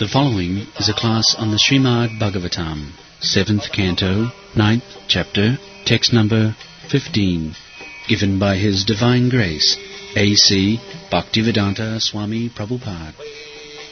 The following is a class on the Srimad Bhagavatam, 7th Canto, 9th Chapter, text number 15, given by His Divine Grace, A.C. Bhaktivedanta Swami Prabhupada,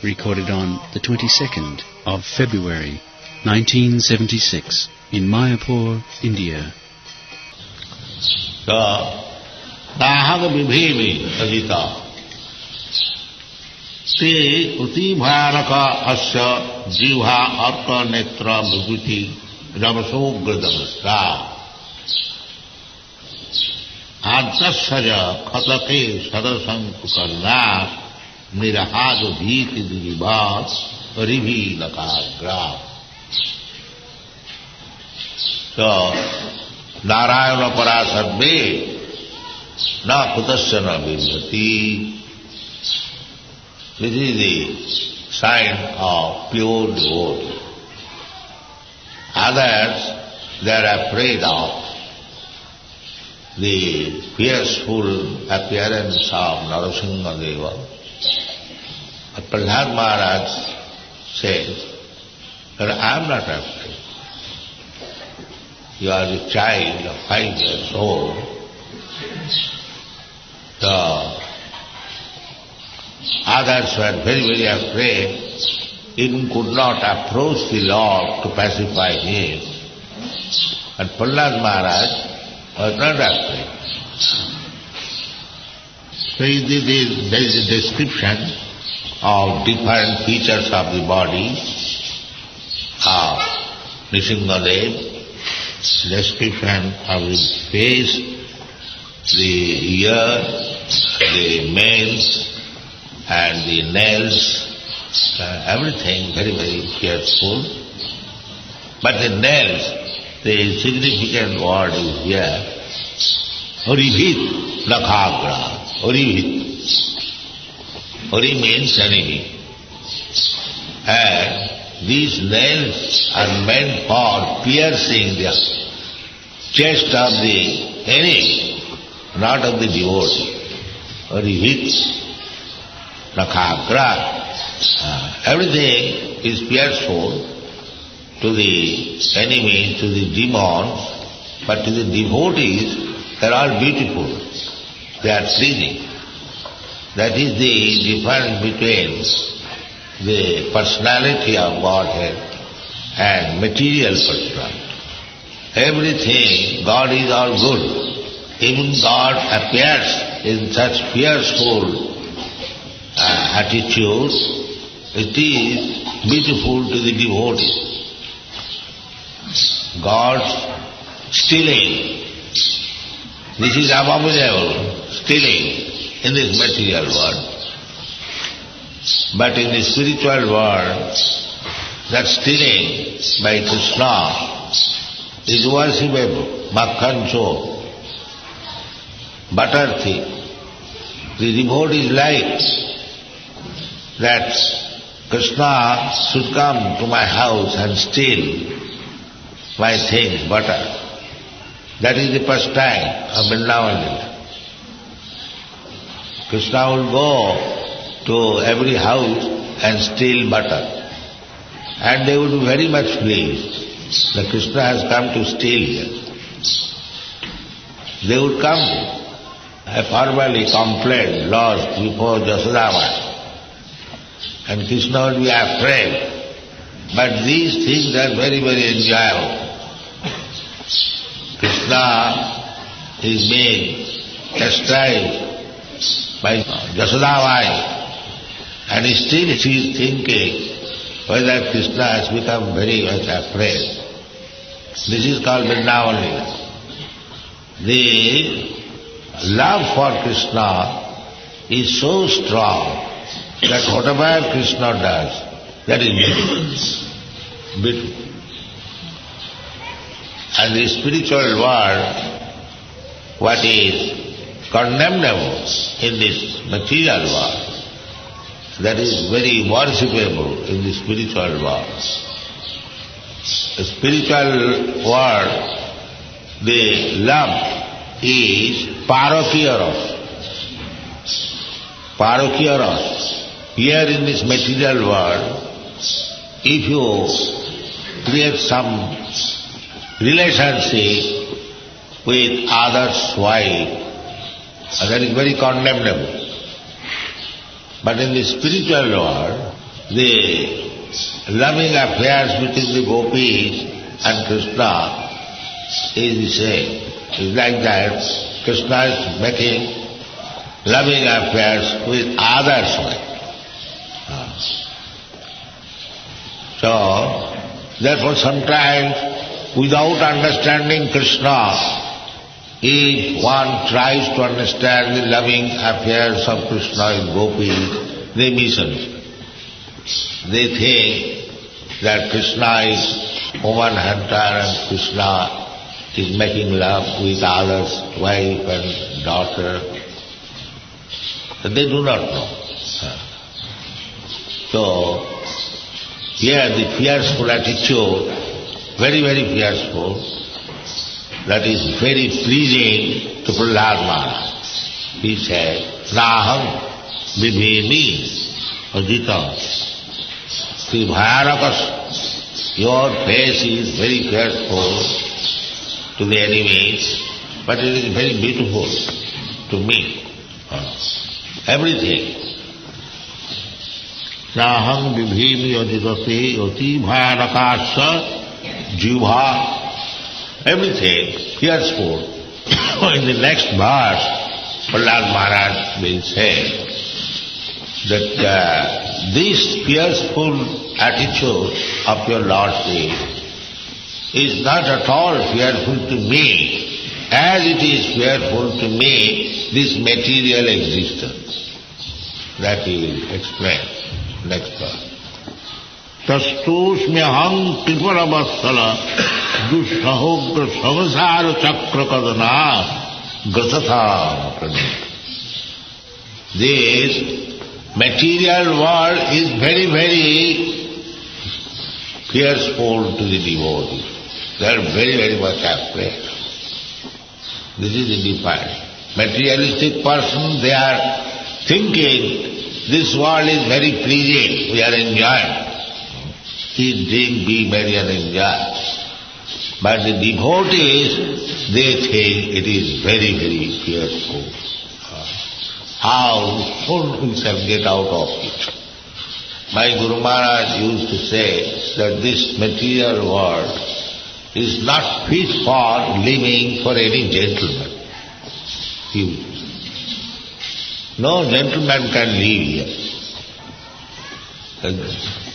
recorded on the 22nd of February, 1976, in Mayapur, India. Dahag vibhimi ajita te uti bhayanaka asya jivha arta netra vibhuti ramsogradamasta adasya khatake sadasankukarna nirahado dhiti divat ribhi lakagra. So, Narayana Parasarve na kutasya na vibhati. This is the sign of pure devotee. Others, they are afraid of the fearful appearance of Narasimha Deva. But Prahlad Maharaj says that I am not afraid. You are a child of 5 years old. The others were very, very afraid, even could not approach the Lord to pacify him. And Prahlad Maharaj was not afraid. So there is a description of different features of the body of Nrsimhadev, description of his face, the ear, the males, and the nails, everything very, very fearful. But the nails, the significant word is here, Haribhit Lakhagra, Haribhit. Hari means enemy. And these nails are meant for piercing the chest of the enemy, not of the devotee. Haribhit Lakhagra. Everything is fearful to the enemy, to the demons, but to the devotees, they are all beautiful. They are pleasing. That is the difference between the personality of Godhead and material personality. Everything, God is all good. Even God appears in such fearful attitude, it is beautiful to the devotee. God stealing, this is abominable, stealing in this material world. But in the spiritual world, that stealing by Krishna is worshipable, makhancho, butter thief. The devotees like that Krishna should come to my house and steal my things, butter. That is the pastime of Vrindavan. Krishna will go to every house and steal butter. And they would be very much pleased that Krishna has come to steal here. They would come formally complain, lost before Jasodama. And Krishna would be afraid. But these things are very, very enjoyable. Krishna is being chastised by Jasodama, and still she is thinking whether Krishna has become very much afraid. This is called Vrindavan Lila. The love for Krishna is so strong that whatever Krishna does, that is beautiful. Beautiful. And the spiritual world, what is condemnable in this material world, that is very worshipable in the spiritual world. The spiritual world, the love is parokiya. Parokiya. Here in this material world, if you create some relationship with others' wife, that is very condemnable. But in the spiritual world, the loving affairs between the gopis and Krishna is the same. It's like that Krishna is making loving affairs with others' wife. So, therefore sometimes without understanding Krishna, if one tries to understand the loving affairs of Krishna with gopis, they misunderstand. They think that Krishna is woman hunter and Krishna is making love with others, wife and daughter. They do not know. So, here the fearful attitude, very, very fearful, that is very pleasing to Prahlad Maharaj. He said, Naham vibhimi ajita. Sri Bhayanakas, your face is very fearful to the enemies, but it is very beautiful to me. Everything. Naham vibhimi ajitati oti bhayanakasya jivha. Everything fearful. In the next verse, Prahlad Maharaj will say that this fearful attitude of your Lordship is not at all fearful to me, as it is fearful to me, this material existence. That he will explain next verse. Tastusmyaham piparavassala dushahogra samsara chakra kadana gasatha. This material world is very, very fearful to the devotees. They are very, very much afraid. This is the difference. Materialistic person, they are thinking this world is very pleasing, we are enjoying. Eat, drink, be merry and enjoy. But the devotees, they think it is very, very fearful. How soon we shall get out of it? My Guru Maharaj used to say that this material world is not fit for living for any gentleman. No gentleman can live here.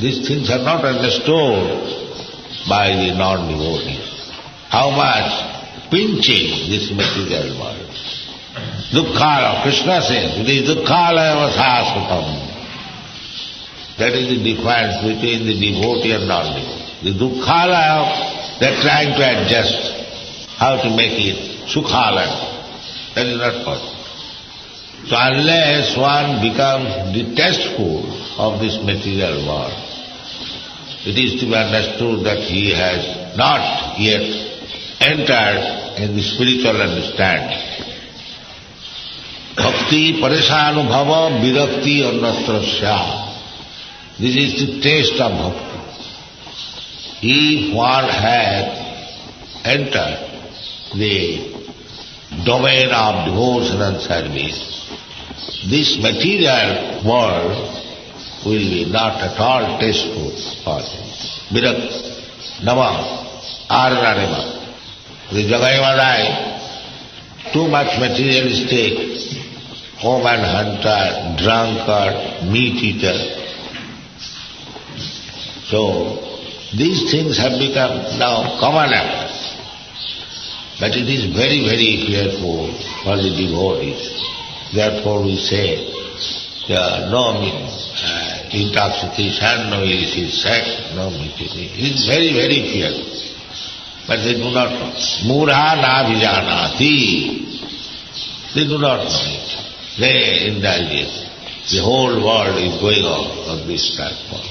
These things are not understood by the non-devotees. How much pinching this material world. Dukkhala, Krishna says, it is dukkhala vasasutam. That is the difference between the devotee and non-devotee. The dukkhala, they are trying to adjust how to make it sukhala. That is not possible. So unless one becomes detestful of this material world, it is to be understood that he has not yet entered in the spiritual understanding. Bhakti paresanubhava virakti annatrasya. This is the taste of bhakti. If one has entered the domain of devotion and service, this material world will be not at all tasteful for him. Virakti, nama, arnanima. The Jagayamadai, too much materialistic, woman hunter, drunkard, meat eater. So, these things have become now common affairs. But it is very, very fearful for the devotees. Therefore we say, no intoxication, no illicit sex, no meat eating. It is very, very fearful. But they do not know. Murha na vijanati. They do not know it. They indulge it. The whole world is going on this platform.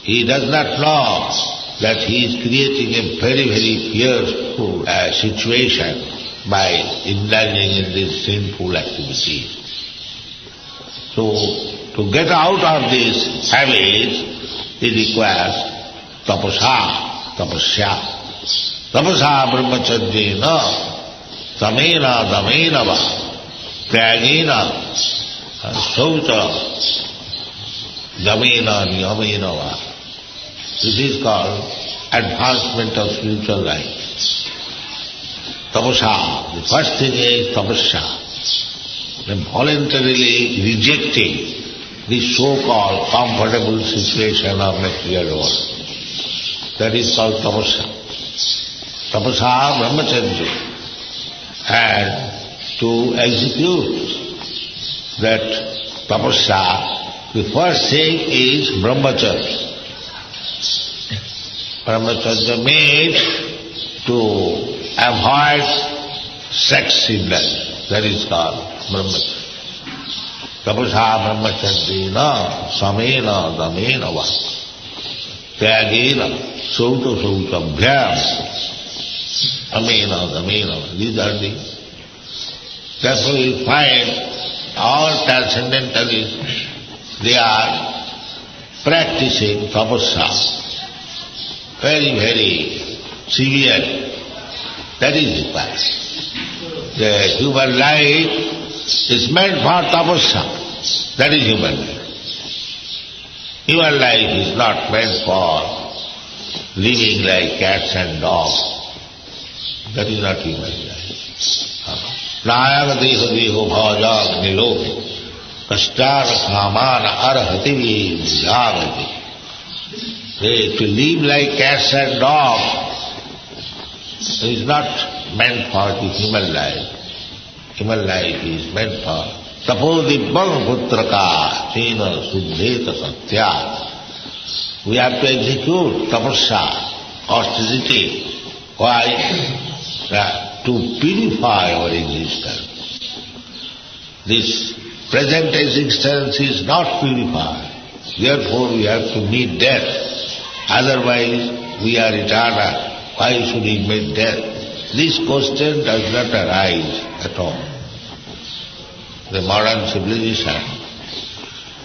He does not know that he is creating a very, very fearful situation by indulging in these sinful activities. So, to get out of this habit, it requires tapasya. Tapasa brahmacharjena, tamena damena va, tyagena, saucha, damena niyamena va. This is called advancement of spiritual life. Tapasa, the first thing is tapasya. Then voluntarily rejecting this so-called comfortable situation of material world. That is called tapasya. Tapasa brahmacharya. And to execute that tapasya, the first thing is brahmacharya. Brahmacharya means to avoid sex indulgence. That is called brahmacharya. Tapasa brahmacharya samena damena va tyagena sauta sautabhyam amena damena va. These are the... Therefore you find all transcendentalists, they are practicing tapasya very, very severe. That is required. The human life is meant for tapasya. That is human life. Human life is not meant for living like cats and dogs. That is not human life. Nayam deho deho bhajam niloke kashtana kamana arhati vijagati. To live like cats and dogs is not meant for the human life. Human life is meant for tapodibbam putraka tina suddheta satya. We have to execute tapasya, austerity. Why? To purify our existence. This present existence is not purified. Therefore we have to meet death. Otherwise we are eternal. Why should we meet death? This question does not arise at all. The modern civilization,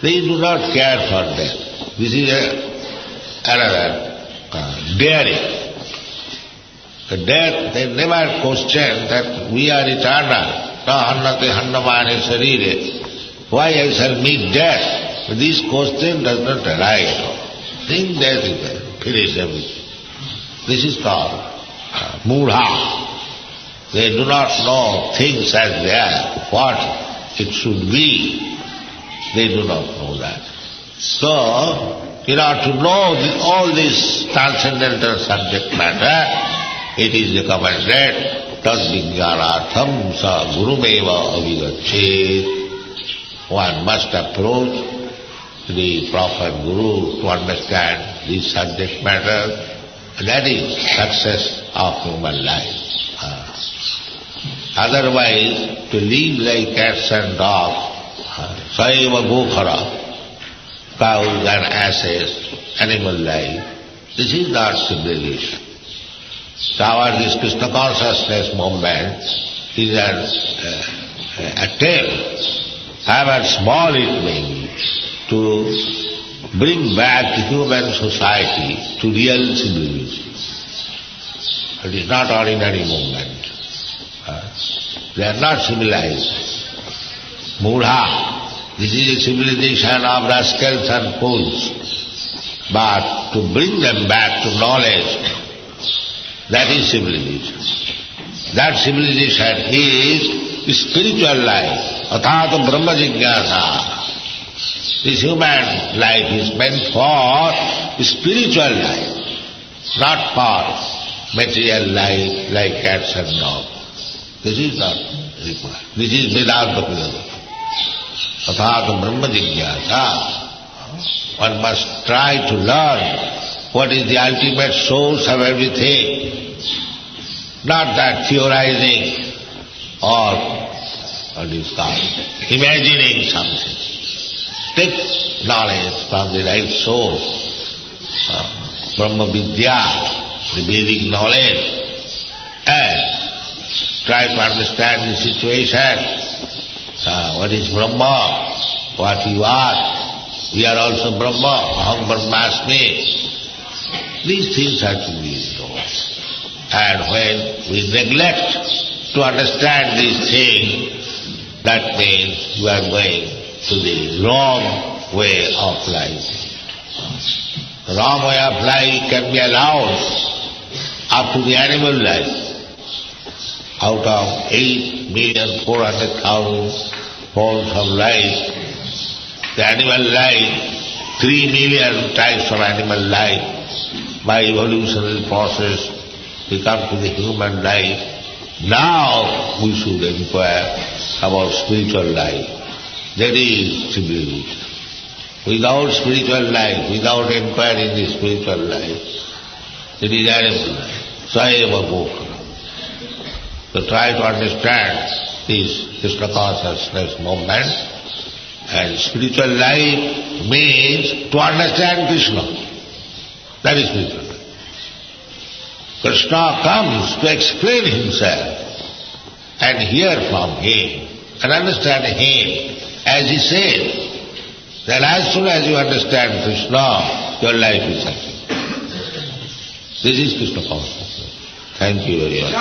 they do not care for death. This is another daring. The death, they never question that we are eternal. Na hannate hannamane sarire. Why I shall meet death? This question does not arise. Think death is there, finish everything. This is called mudha. They do not know things as they are, what it should be. They do not know that. So, in order to know all this transcendental subject matter, it is recommended tad vijnanatham sa gurumeva avigachet. One must approach the proper guru to understand this subject matter. That is success of human life. Otherwise, to live like cats and dogs, saiva gokhara, cows and asses, animal life, this is not civilization. This Krishna consciousness movement is an attempt, however small it may be, to bring back the human society to real civilization. It is not ordinary movement. They are not civilized. Mudha, this is a civilization of rascals and fools. But to bring them back to knowledge, that is civilization. That civilization is spiritual life, athata brahma jignasa. This human life is meant for spiritual life, not for material life like cats and dogs. This is not required. This is Vedanta philosophy. Athata brahma jignasa. One must try to learn what is the ultimate source of everything. Not that theorizing or what is called imagining something. Take knowledge from the right source, Brahma Vidya, the Vedic knowledge, and try to understand the situation. What is Brahma? What you are? We are also Brahma, Aham Brahmasmi. These things have to be known. And when we neglect to understand these things, that means we are going to the wrong way of life. The wrong way of life can be allowed up to the animal life. Out of 8,400,000 forms of life, the animal life, 3 million types of animal life, by evolutionary process, we come to the human life. Now we should inquire about spiritual life. That is civilization. Without spiritual life, without inquiring the spiritual life, it is animal life. Sayeva bhukha. So try to understand this Krishna consciousness movement. And spiritual life means to understand Krishna. That is spiritual life. Krishna comes to explain himself and hear from him and understand him as he said. Then as soon as you understand Krishna, your life is happy. This is Krishna consciousness. Thank you very much.